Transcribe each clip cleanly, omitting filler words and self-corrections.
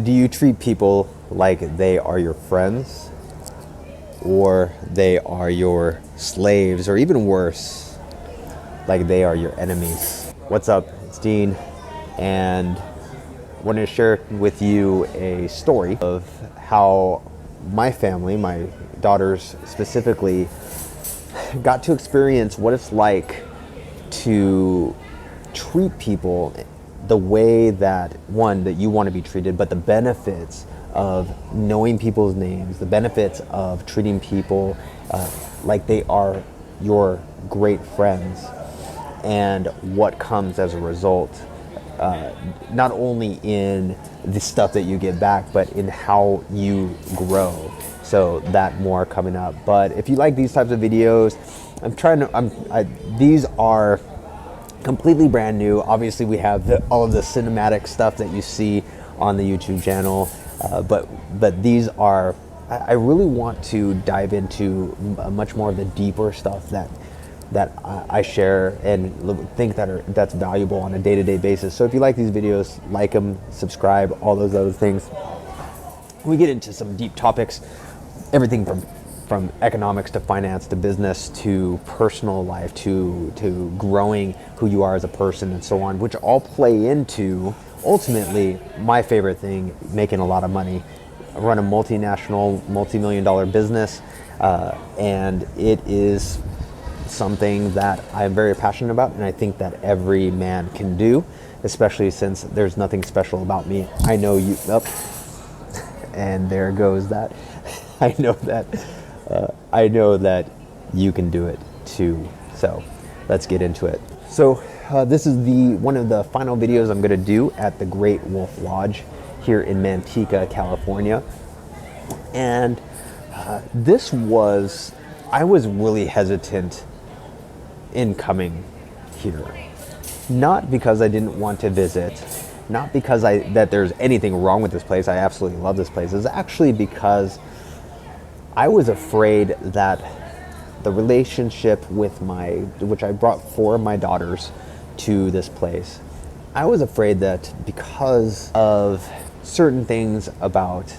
Do you treat people like they are your friends or they are your slaves, or even worse, like they are your enemies? What's up? It's Dean, and I wanted to share with you a story of how my family, my daughters specifically, got to experience what it's like to treat people the way that, one, that you want to be treated, but the benefits of knowing people's names, the benefits of treating people like they are your great friends, and what comes as a result, not only in the stuff that you get back, but in how you grow. So that more coming up. But if you like these types of videos, these are completely brand new. Obviously, we have all of the cinematic stuff that you see on the YouTube channel, but these are. I really want to dive into much more of the deeper stuff that I share and think that's valuable on a day-to-day basis. So if you like these videos, like them, subscribe, all those other things. We get into some deep topics, everything from economics to finance to business to personal life to growing who you are as a person and so on, which all play into, ultimately, my favorite thing, making a lot of money. I run a multinational, multi-million-dollar business, and it is something that I'm very passionate about, and I think that every man can do, especially since there's nothing special about me. I know you, and there goes that. I know that you can do it too. So let's get into it. So this is one of the final videos I'm going to do at the Great Wolf Lodge here in Manteca, California. And I was really hesitant in coming here. Not because I didn't want to visit, not because that there's anything wrong with this place. I absolutely love this place. It's actually because I was afraid that the relationship which I brought 4 of my daughters to this place, I was afraid that because of certain things about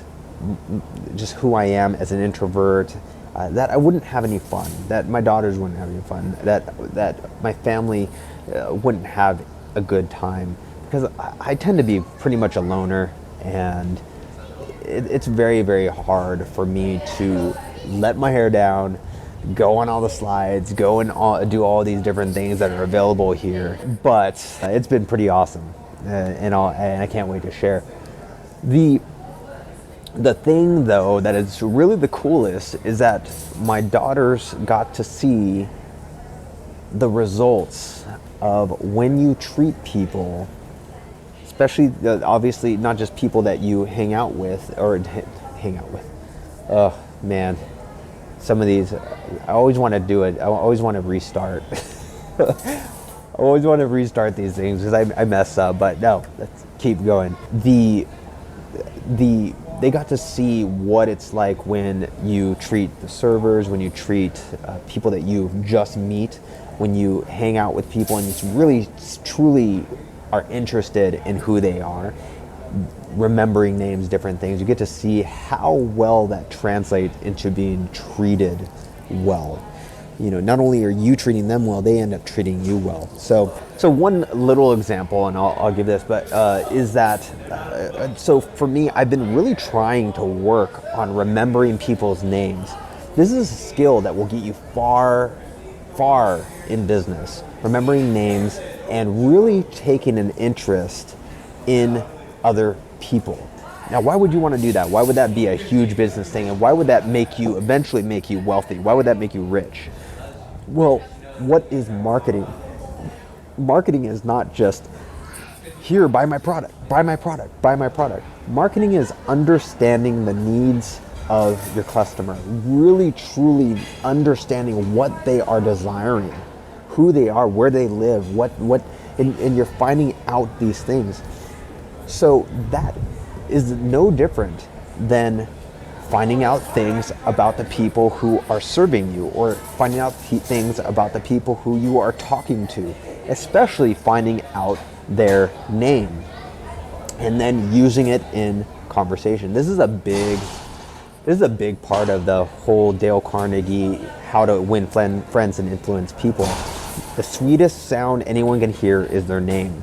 just who I am as an introvert, that I wouldn't have any fun, that my daughters wouldn't have any fun, that my family wouldn't have a good time, because I tend to be pretty much a loner, and it's very, very hard for me to let my hair down, go on all the slides, go and do all these different things that are available here. But it's been pretty awesome, and I can't wait to share. The thing, though, that is really the coolest is that my daughters got to see the results of when you treat people, especially obviously not just people that you hang out with. Oh man, some of these, I always want to do it. I always want to restart. I always want to restart these things because I mess up. But no, let's keep going. They got to see what it's like when you treat the servers, when you treat people that you just meet, when you hang out with people and you really truly are interested in who they are, remembering names, different things. You get to see how well that translates into being treated well. You know, not only are you treating them well, they end up treating you well. So one little example, and I'll give this, but is that, so for me, I've been really trying to work on remembering people's names. This is a skill that will get you far, far in business. Remembering names and really taking an interest in other people. Now, why would you want to do that? Why would that be a huge business thing? And why would that eventually make you wealthy? Why would that make you rich? Well, what is marketing? Marketing is not just, here, buy my product, buy my product, buy my product. Marketing is understanding the needs of your customer, really, truly understanding what they are desiring, who they are, where they live, and you're finding out these things. So that is no different than finding out things about the people who are serving you, or finding out things about the people who you are talking to, especially finding out their name and then using it in conversation. This is a big part of the whole Dale Carnegie how to win friends and influence people. The sweetest sound anyone can hear is their name.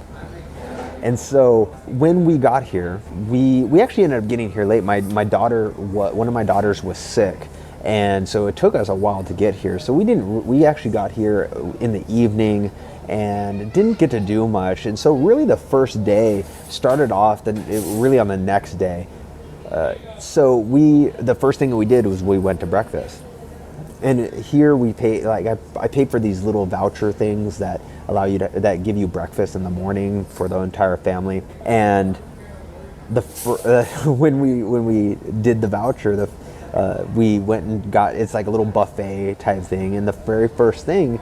And so when we got here, we actually ended up getting here late. One of my daughters was sick, and so it took us a while to get here. So we actually got here in the evening and didn't get to do much. And so really the first day started off really on the next day. So the first thing that we did was we went to breakfast. And here we pay, I paid for these little voucher things that that give you breakfast in the morning for the entire family. And when we did the voucher, we went and got, it's like a little buffet type thing. And the very first thing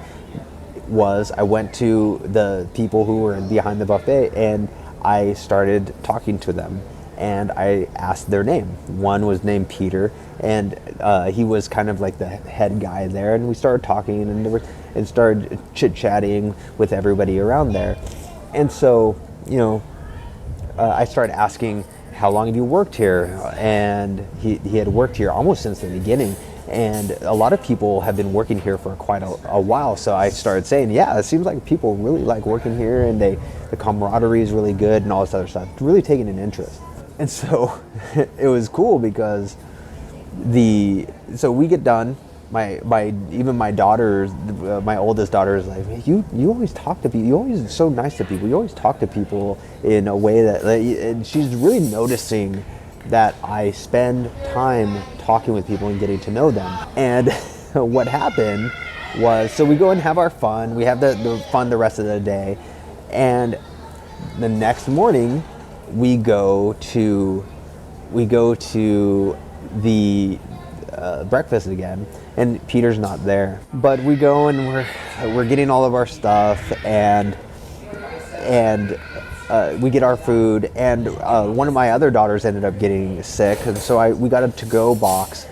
was I went to the people who were behind the buffet and I started talking to them. And I asked their name. One was named Peter, and he was kind of like the head guy there. And we started talking and started chit-chatting with everybody around there. And so, I started asking, how long have you worked here? And he had worked here almost since the beginning. And a lot of people have been working here for quite a while. So I started saying, yeah, it seems like people really like working here, and the camaraderie is really good and all this other stuff. It's really taking an interest. And so it was cool because so we get done. Even my daughters, my oldest daughter is like, you always talk to people. You always so nice to people. You always talk to people in a way and she's really noticing that I spend time talking with people and getting to know them. And what happened was, so we go and have our fun. We have the fun the rest of the day, and the next morning, we go to the breakfast again, and Peter's not there. But we go and we're getting all of our stuff, and we get our food. And one of my other daughters ended up getting sick, and so we got a to-go box.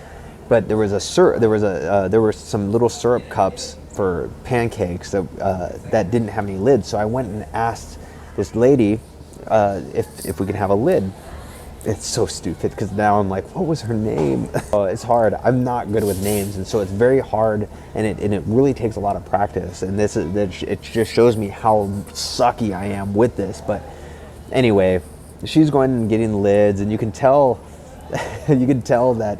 But there were some little syrup cups for pancakes that didn't have any lids. So I went and asked this lady if we could have a lid. It's so stupid because now I'm like, what was her name? It's hard. I'm not good with names, and so it's very hard, and it really takes a lot of practice. And it just shows me how sucky I am with this. But anyway, she's going and getting lids, and you can tell that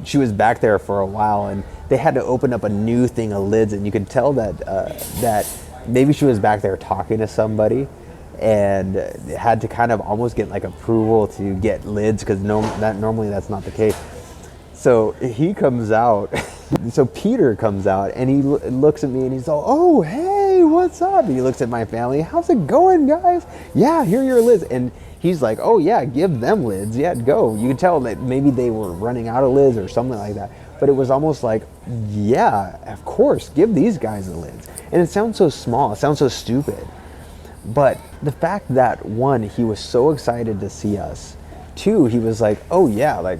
she was back there for a while, and they had to open up a new thing of lids, and you could tell that maybe she was back there talking to somebody and had to kind of almost get like approval to get lids, because normally that's not the case. So he comes out, so Peter comes out, and he looks at me and he's all, oh, hey, what's up? And he looks at my family, how's it going, guys? Yeah, here are your lids. And he's like, oh yeah, give them lids, yeah, go. You could tell that maybe they were running out of lids or something like that. But it was almost like, yeah, of course, give these guys the lids. And it sounds so small, it sounds so stupid. But the fact that, one, he was so excited to see us. Two, he was like, oh yeah,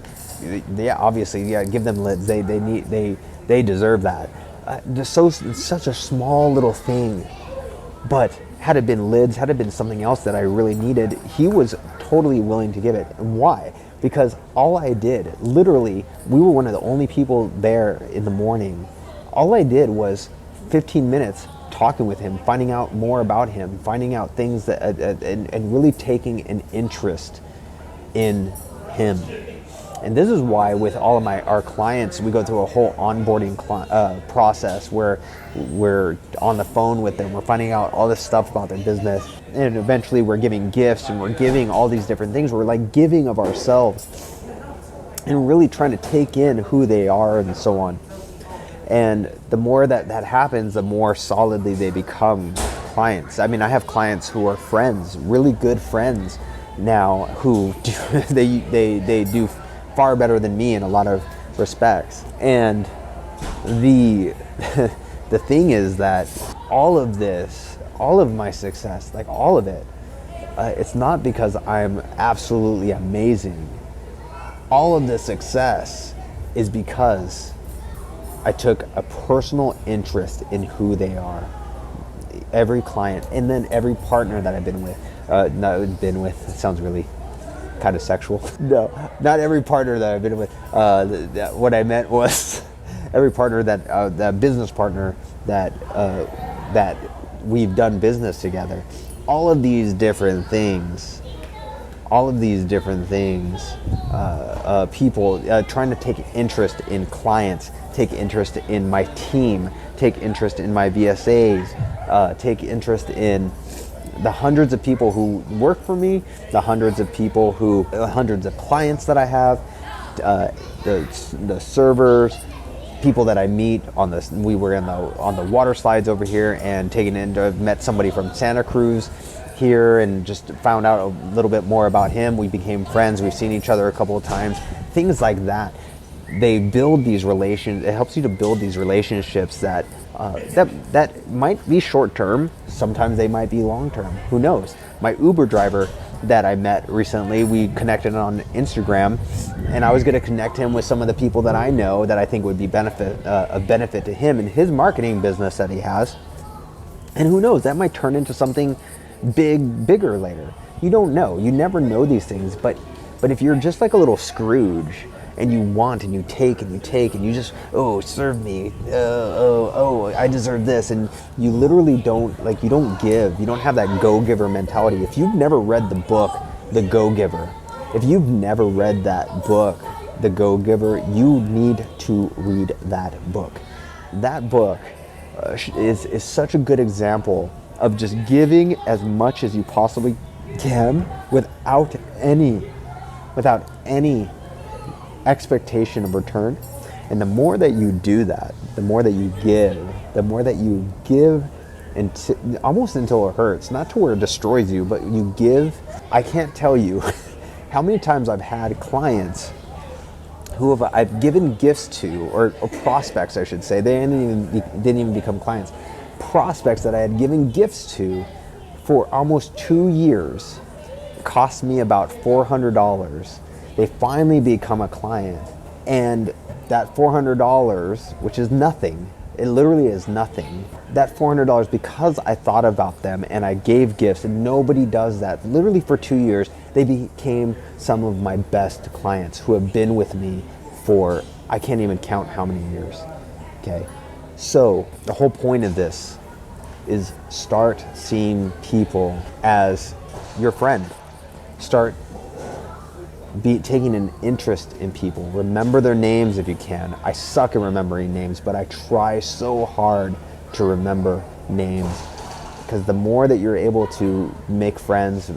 yeah, obviously, yeah, give them lids. They deserve that. It's such a small little thing. But had it been lids, had it been something else that I really needed, he was totally willing to give it. And why? Because all I did, literally, we were one of the only people there in the morning. All I did was 15 minutes talking with him, finding out more about him, finding out things that and really taking an interest in him. And this is why with all of our clients, we go through a whole onboarding process where we're on the phone with them, we're finding out all this stuff about their business, and eventually we're giving gifts, and we're giving all these different things. We're like giving of ourselves and really trying to take in who they are and so on. And the more that happens, the more solidly they become clients. I mean, I have clients who are friends, really good friends now, who they do far better than me in a lot of respects. And the thing is that all of this, all of my success, like all of it, it's not because I'm absolutely amazing. All of the success is because I took a personal interest in who they are. Every client, and then every partner that I've been with. It sounds really kind kind of sexual. No, not every partner that I've been with. What I meant was every partner that business partner that we've done business together. All of these different things. People trying to take interest in clients, take interest in my team, take interest in my VSAs, take interest in the hundreds of people who work for me, the hundreds of clients that I have, the servers, people that I meet we were on the water slides over here and met somebody from Santa Cruz here and just found out a little bit more about him. We became friends. We've seen each other a couple of times. Things like that. They build these relations. It helps you to build these relationships that might be short term. Sometimes they might be long term. Who knows? My Uber driver that I met recently, we connected on Instagram, and I was going to connect him with some of the people that I know that I think would be a benefit to him in his marketing business that he has. And who knows? That might turn into something bigger later. You don't know. You never know these things. But if you're just like a little Scrooge and you want and you take and you just, serve me, I deserve this, and you literally don't give. You don't have that go-giver mentality. If you've never read the book The Go-Giver, if you've never read that book The Go-Giver, you need to read that book. That book is such a good example of just giving as much as you possibly can without any expectation of return. And the more that you do that, the more that you give almost until it hurts, not to where it destroys you, but you give. I can't tell you how many times I've had clients who I've given gifts to, or prospects I should say. They didn't even become clients. Prospects that I had given gifts to for almost 2 years. It cost me about $400. They finally become a client, and that $400, which is nothing, it literally is nothing. That $400, because I thought about them and I gave gifts, and nobody does that. Literally for 2 years, they became some of my best clients who have been with me for, I can't even count how many years. Okay. So the whole point of this is start seeing people as your friend. Start taking an interest in people. Remember their names if you can. I suck at remembering names, but I try so hard to remember names, because the more that you're able to make friends,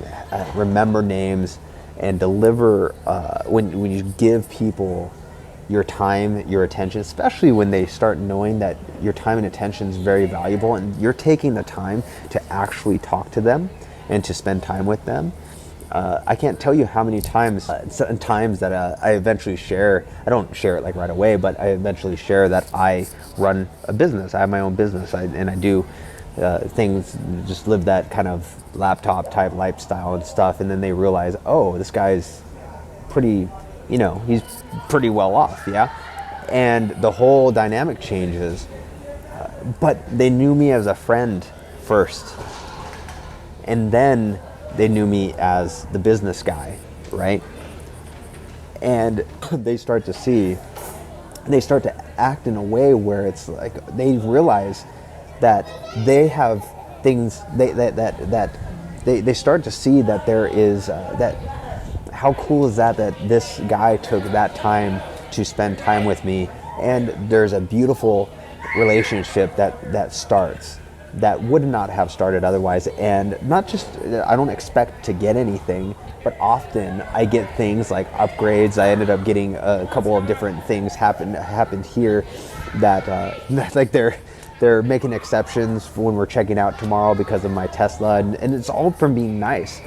remember names, and deliver when you give people your time, your attention, especially when they start knowing that your time and attention is very valuable and you're taking the time to actually talk to them and to spend time with them. I can't tell you how many times that I eventually share. I don't share it like right away, but I eventually share that I run a business. I have my own business, and I do things, just live that kind of laptop type lifestyle and stuff. And then they realize, oh, this guy's pretty, he's pretty well off, yeah? And the whole dynamic changes. But they knew me as a friend first. And then they knew me as the business guy, right? And they start to act in a way where it's like they realize that they have things, they start to see that there is, that how cool is that this guy took that time to spend time with me, and there's a beautiful relationship that starts that would not have started otherwise. And not just, I don't expect to get anything, but often I get things like upgrades. I ended up getting a couple of different things happened here that like they're making exceptions for when we're checking out tomorrow because of my Tesla, and it's all from being nice.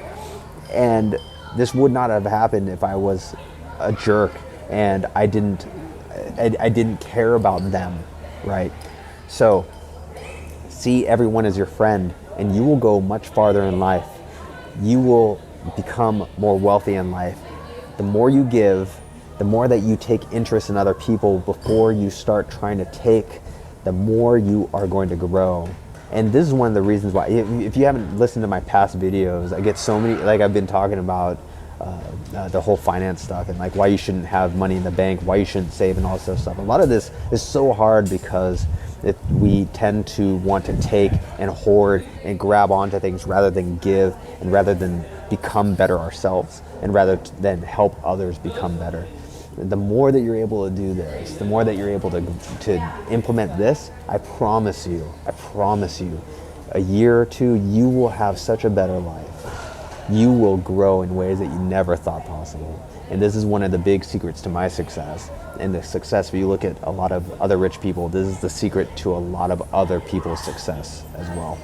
And this would not have happened if I was a jerk and I didn't care about them, right? So see everyone as your friend, and you will go much farther in life. You will become more wealthy in life. The more you give, the more that you take interest in other people before you start trying to take, the more you are going to grow. And this is one of the reasons why, if you haven't listened to my past videos, I get so many, like I've been talking about the whole finance stuff, and like why you shouldn't have money in the bank, why you shouldn't save, and all this other stuff. A lot of this is so hard because we tend to want to take and hoard and grab onto things rather than give, and rather than become better ourselves, and rather than help others become better. The more that you're able to do this, the more that you're able to implement this, I promise you, a year or two, you will have such a better life. You will grow in ways that you never thought possible. And this is one of the big secrets to my success. And the success, if you look at a lot of other rich people, this is the secret to a lot of other people's success as well.